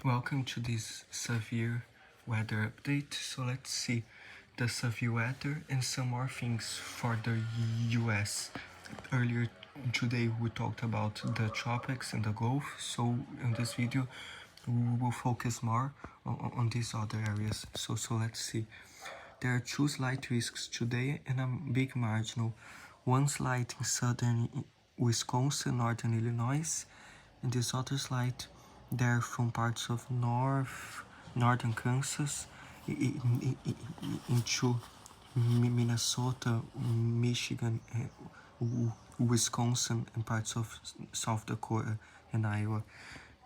Welcome to this severe weather update. So let's see the severe weather and some more things for the U.S. Earlier today we talked about the tropics and the Gulf, so in this video we will focus more on these other areas. So let's see. There are two slight risks today and a big marginal. One slight in southern Wisconsin, northern Illinois, and this other slight there from parts of northern Kansas into Minnesota, Michigan, Wisconsin, and parts of South Dakota and Iowa.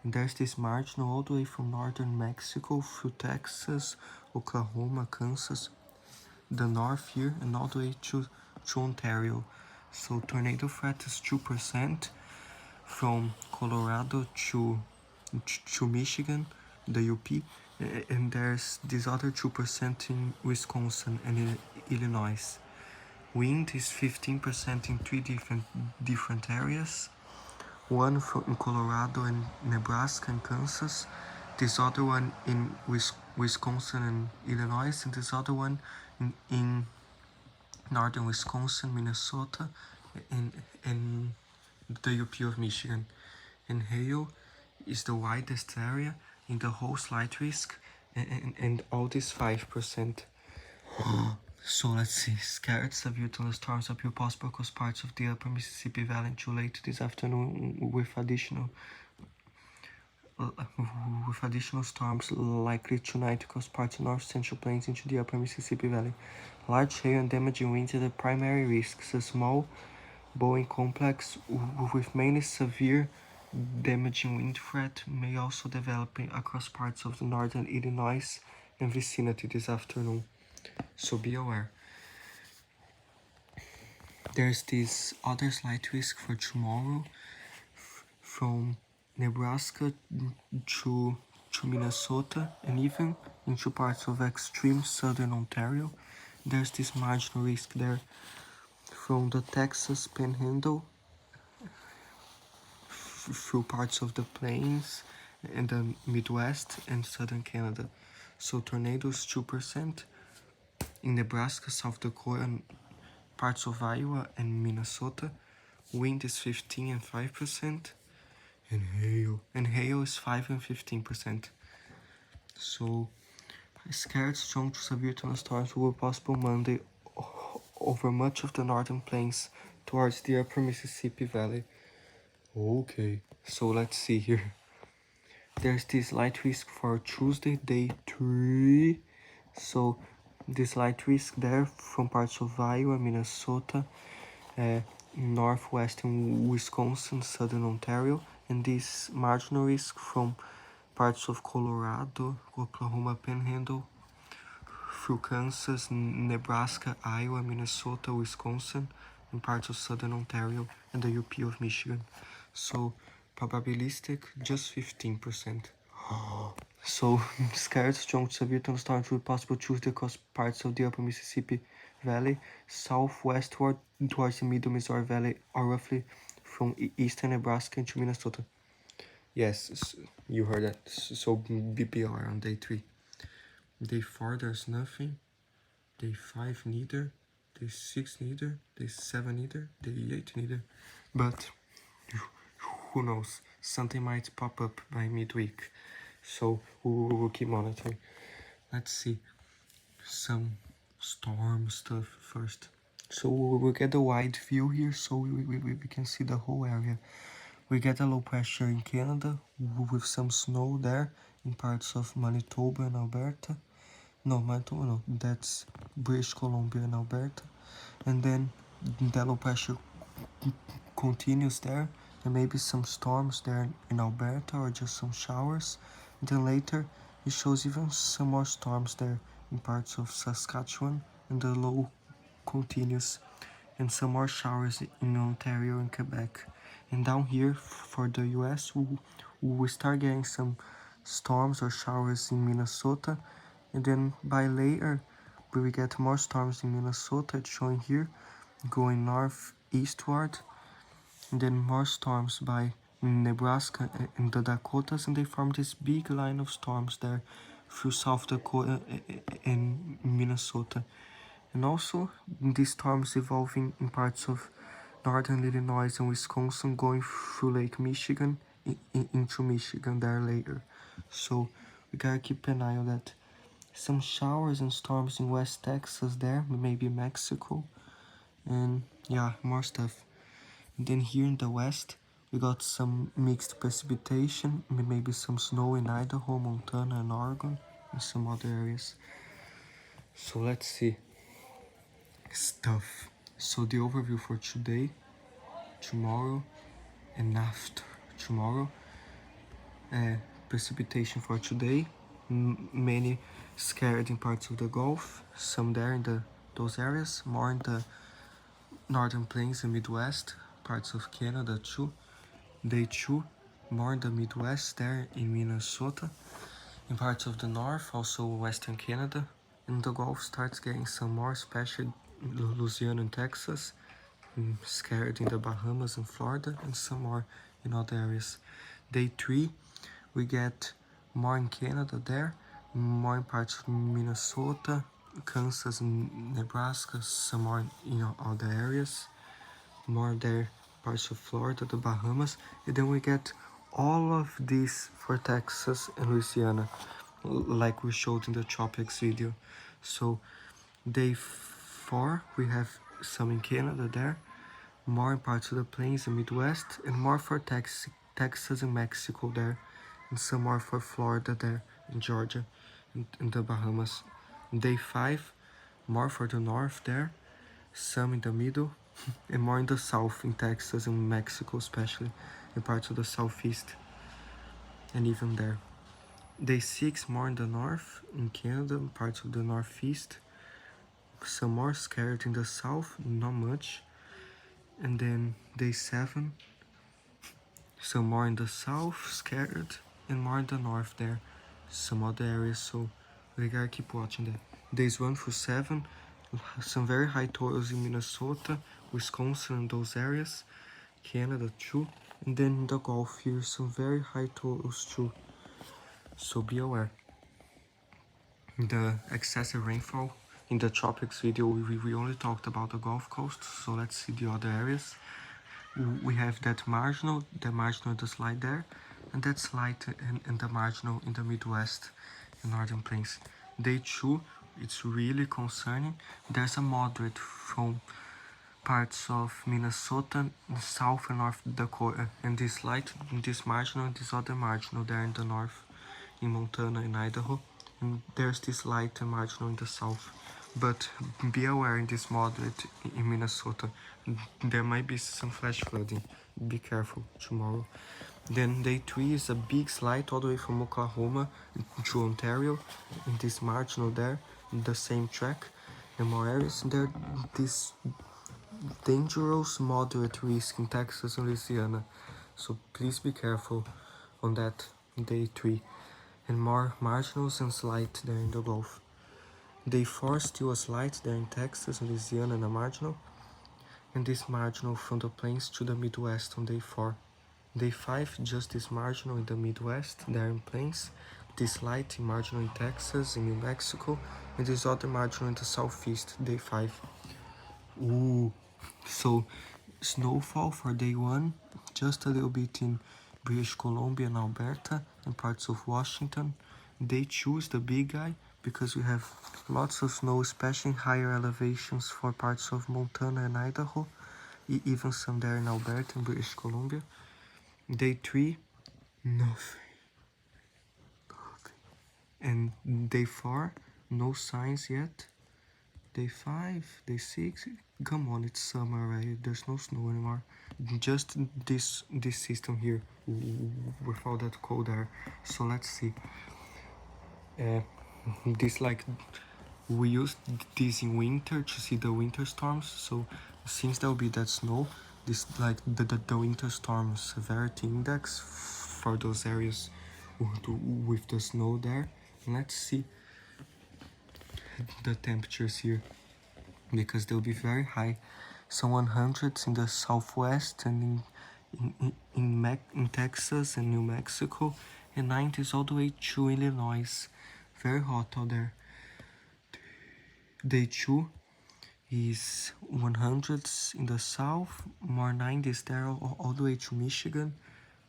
And there's this marginal all the way from northern Mexico through Texas, Oklahoma, Kansas, the north here, and all the way to Ontario. So tornado threat is 2% from Colorado to Michigan, the UP, and there's this other 2% in Wisconsin and in Illinois. Wind is 15% in three different areas. One in Colorado and Nebraska and Kansas, this other one in Wisconsin and Illinois, and this other one in northern Wisconsin, Minnesota, and the UP of Michigan. And hail is the widest area in the whole slight risk, and all this 5%. So let's see. Scattered severe thunderstorms appear possible across parts of the upper Mississippi Valley until late this afternoon, with additional storms likely tonight across parts of north central plains into the upper Mississippi Valley. Large hail and damaging winds are the primary risks. A small Boeing complex with mainly severe damaging wind threat may also develop across parts of the northern Illinois and vicinity this afternoon, so be aware. There's this other slight risk for tomorrow from Nebraska to Minnesota and even into parts of extreme southern Ontario. There's this marginal risk there from the Texas Panhandle through parts of the plains and the Midwest and southern Canada. So tornadoes 2% in Nebraska, South Dakota, and parts of Iowa and Minnesota. Wind is 15 and 5%, and hail is 5 and 15%. So scattered strong to severe thunderstorms will be possible Monday over much of the northern plains towards the upper Mississippi Valley. Okay, so let's see here. There's this light risk for Tuesday, day 3. So this light risk there from parts of Iowa, Minnesota, northwestern Wisconsin, southern Ontario, and this marginal risk from parts of Colorado, Oklahoma Panhandle, through Kansas, Nebraska, Iowa, Minnesota, Wisconsin, and parts of southern Ontario and the UP of Michigan. So probabilistic, just 15%. So scattered strong to severe thunderstorms will be possible Tuesday across parts of the upper Mississippi Valley, southwestward towards the middle Missouri Valley, or roughly from eastern Nebraska into Minnesota. Yes, you heard that. So BPR on day 3. Day 4 there's nothing. Day 5 neither. Day 6 neither. Day 7 neither. Day 8 neither. But who knows? Something might pop up by midweek. So we'll keep monitoring. Let's see some storm stuff first. So we'll get a wide view here, so we can see the whole area. We get a low pressure in Canada with some snow there in parts of Manitoba and Alberta. No, Manitoba no, that's British Columbia and Alberta. And then the low pressure continues there. There may be some storms there in Alberta or just some showers. And then later it shows even some more storms there in parts of Saskatchewan, and the low continues, and some more showers in Ontario and Quebec. And down here for the US, we start getting some storms or showers in Minnesota, and then by later we will get more storms in Minnesota. It's showing here going northeastward, and then more storms by Nebraska and the Dakotas, and they form this big line of storms there through South Dakota and Minnesota. And also these storms evolving in parts of northern Illinois and Wisconsin, going through Lake Michigan into Michigan there later. So we gotta keep an eye on that. Some showers and storms in West Texas there, maybe Mexico, and yeah, more stuff. And then here in the west, we got some mixed precipitation, maybe some snow in Idaho, Montana, and Oregon, and some other areas. So let's see. Stuff. So the overview for today, tomorrow, and after tomorrow. Precipitation for today, many scattered in parts of the Gulf, some there in those areas, more in the northern plains and Midwest, parts of Canada too. Day 2, more in the Midwest there in Minnesota, in parts of the north, also Western Canada, and the Gulf starts getting some more, especially Louisiana and Texas, scattered in the Bahamas and Florida, and some more in other areas. Day 3, we get more in Canada there, more in parts of Minnesota, Kansas and Nebraska, some more in other areas, more there parts of Florida, the Bahamas, and then we get all of this for Texas and Louisiana, like we showed in the tropics video. So day 4, we have some in Canada there, more in parts of the plains and Midwest, and more for Texas and Mexico there, and some more for Florida there, in Georgia, and the Bahamas. Day 5, more for the north there, some in the middle, and more in the south, in Texas and Mexico especially, and parts of the southeast, and even there. Day 6, more in the north, in Canada, and parts of the northeast, some more scattered in the south, not much. And then day 7, some more in the south, scattered, and more in the north there, some other areas, so we gotta keep watching that. Days 1 through 7, some very high totals in Minnesota, Wisconsin, and those areas, Canada too, and then in the Gulf here, some very high totals too, so be aware. The excessive rainfall, in the tropics video, we only talked about the Gulf Coast, so let's see the other areas. We have that marginal, the marginal in the slide there, and that slide and the marginal in the Midwest and Northern Plains. Day 2, it's really concerning. There's a moderate from parts of Minnesota, South and North Dakota, and this light, this marginal, and this other marginal there in the north, in Montana and Idaho, and there's this light and marginal in the south. But be aware in this moderate in Minnesota, there might be some flash flooding. Be careful tomorrow. Then day 3 is a big slide all the way from Oklahoma to Ontario, in this marginal there, the same track, and more areas. There, this dangerous moderate risk in Texas and Louisiana, so please be careful on that day 3, and more marginals and slight there in the Gulf. Day 4, still a slight there in Texas and Louisiana and a marginal, and this marginal from the plains to the Midwest on day 4. Day 5, just this marginal in the Midwest, there in plains, this light marginal in Texas and New Mexico, and this other marginal in the southeast, day 5. So snowfall for day 1, just a little bit in British Columbia and Alberta and parts of Washington. Day 2 is the big guy, because we have lots of snow, especially in higher elevations for parts of Montana and Idaho, even some there in Alberta and British Columbia. Day 3, nothing. And day 4, no signs yet. Day 5, day 6, come on, it's summer already, there's no snow anymore. Just this system here, with all that cold air. So let's see. This, like, we used this in winter to see the winter storms, so since there will be that snow, this, like, the winter storm severity index for those areas with the snow there. Let's see the temperatures here, because they'll be very high, some 100s in the southwest and in Texas and New Mexico, and 90s all the way to Illinois. Very hot out there. Day 2 is 100s in the south, more 90s there all the way to Michigan,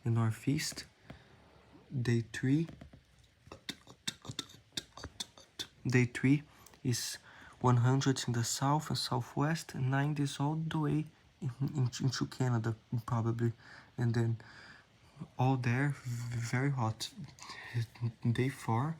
the northeast. Day 3 is 100s in the south and southwest, and 90s all the way into Canada probably, and then all there very hot. Day 4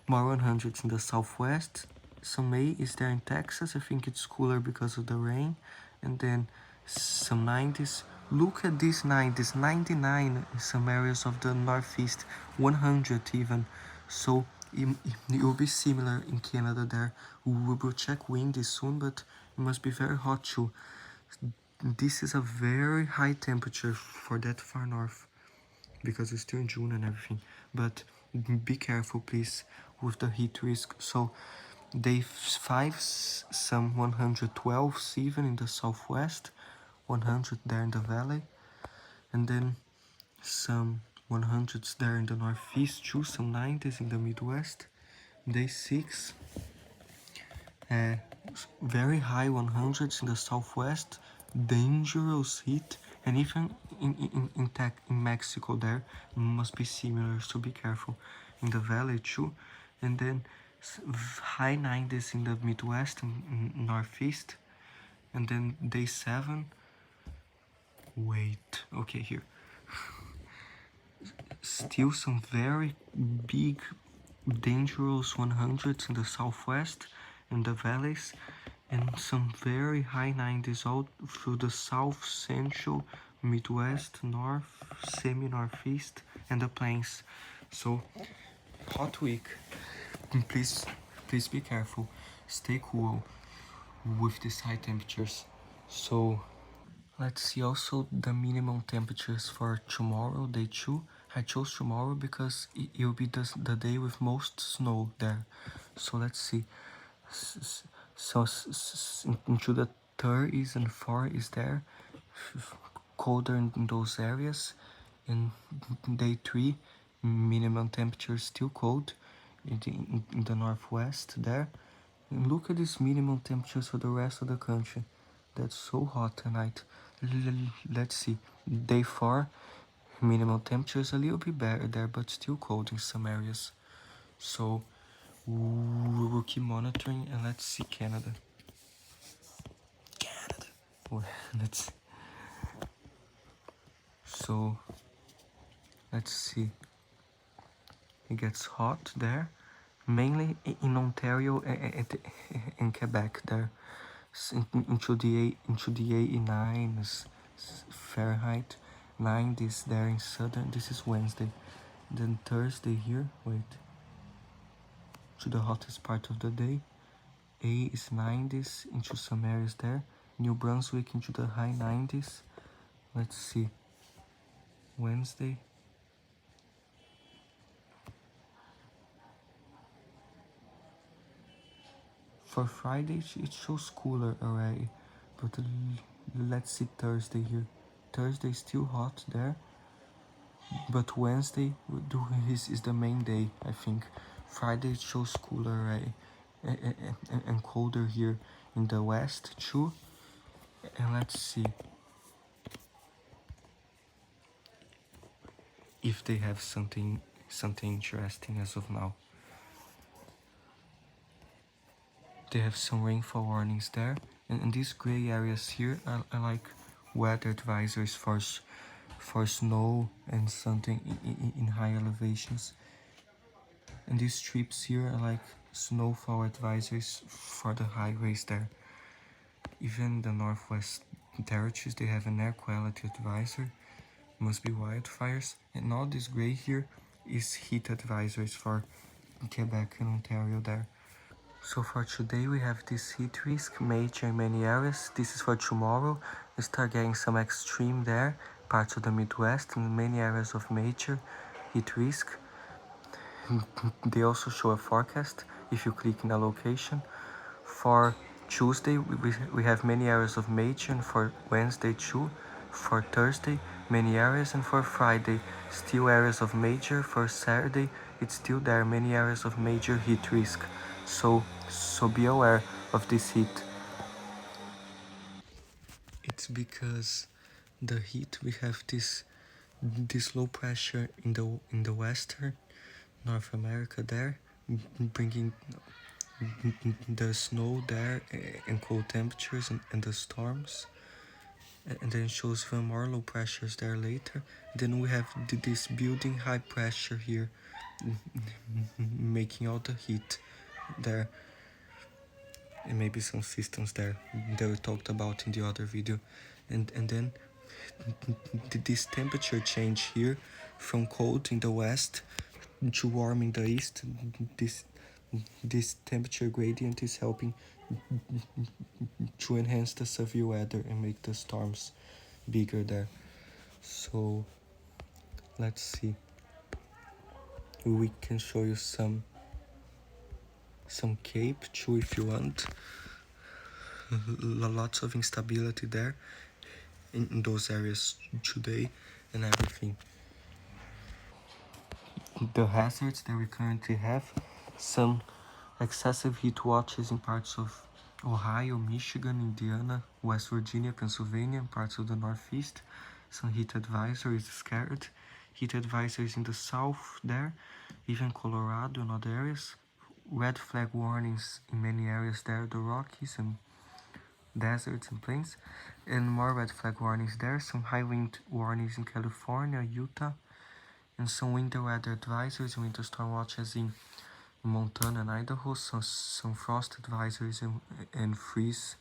more 100s in the southwest. Some May is there in Texas. I think it's cooler because of the rain. And then some 90s. Look at these 90s. 99 in some areas of the northeast. 100 even. So it will be similar in Canada there. We will check windy soon, but it must be very hot too. This is a very high temperature for that far north, because it's still in June and everything. But be careful, please, with the heat risk. So day 5, some 112s even in the southwest, 100 there in the valley, and then some 100s there in the northeast too, some 90s in the Midwest. Day 6, very high 100s in the southwest, dangerous heat, and even in Mexico there must be similar, so be careful. In the valley too, and then high 90s in the Midwest and northeast, and then day 7. Wait, okay, here. Still some very big, dangerous 100s in the southwest and the valleys, and some very high 90s all through the south, central, Midwest, north, semi-northeast, and the plains. So, hot week. Please be careful. Stay cool with these high temperatures. So, let's see also the minimum temperatures for tomorrow, day 2. I chose tomorrow because it will be the day with most snow there. So let's see. So into the 30s and 40s there, colder in those areas. And day 3, minimum temperature still cold in the northwest there. And look at these minimum temperatures for the rest of the country. That's so hot tonight. Let's see. Day 4, minimum temperatures a little bit better there, but still cold in some areas. So we will keep monitoring, and let's see Canada. Well, let's see. It gets hot there, mainly in Ontario and Quebec there. Into the 89 Fahrenheit, 90s there in southern. This is Wednesday. Then Thursday here, wait, to the hottest part of the day. A is 90s into some areas there. New Brunswick into the high 90s. Let's see. Wednesday. For Friday, it shows cooler already. But let's see Thursday here. Thursday is still hot there. But Wednesday is the main day, I think. Friday it shows cooler already. And colder here in the west too. And let's see if they have something interesting as of now. They have some rainfall warnings there, and these gray areas here are like weather advisories for snow and something in high elevations. And these strips here are like snowfall advisories for the highways there. Even the Northwest Territories, they have an air quality advisory, must be wildfires, and all this gray here is heat advisories for Quebec and Ontario there. So for today we have this heat risk, major in many areas. This is for tomorrow. We start getting some extreme there, parts of the Midwest and many areas of major heat risk. They also show a forecast if you click in a location. For Tuesday we have many areas of major, and for Wednesday too. For Thursday many areas, and for Friday still areas of major. For Saturday it's still there many areas of major heat risk. So be aware of this heat. It's because the heat, we have this low pressure in the western North America there, bringing the snow there, and cold temperatures, and the storms, and then shows even more low pressures there later. Then we have this building high pressure here, making all the heat there, and maybe some systems there that we talked about in the other video. And then this temperature change here from cold in the west to warm in the east, this temperature gradient is helping to enhance the severe weather and make the storms bigger there. So let's see, we can show you some Cape too if you want. Lots of instability there in those areas today and everything. The hazards that we currently have: some excessive heat watches in parts of Ohio, Michigan, Indiana, West Virginia, Pennsylvania, and parts of the Northeast. Some heat advisories scattered. Heat advisories in the south there, even Colorado and other areas. Red flag warnings in many areas there, the Rockies and deserts and plains. And more red flag warnings there. Some high wind warnings in California, Utah, and some winter weather advisories and winter storm watches in Montana and Idaho, some frost advisories and freeze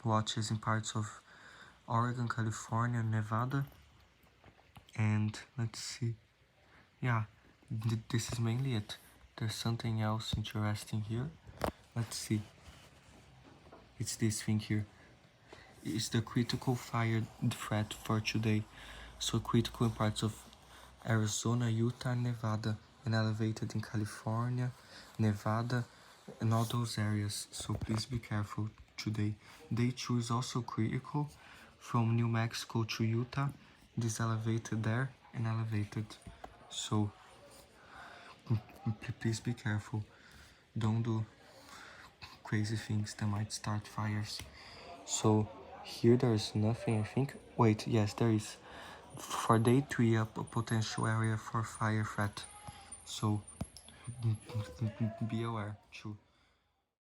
watches in parts of Oregon, California, and Nevada. And let's see, yeah, this is mainly it. There's something else interesting here. Let's see, it's this thing here. It's the critical fire threat for today. So critical in parts of Arizona, Utah, and Nevada, and elevated in California, Nevada, and all those areas. So please be careful today. Day 2 is also critical from New Mexico to Utah. This elevated there and elevated. So please be careful. Don't do crazy things that might start fires. So here there is nothing, I think. Wait, yes, there is. For day 3, a potential area for fire threat. So be aware too.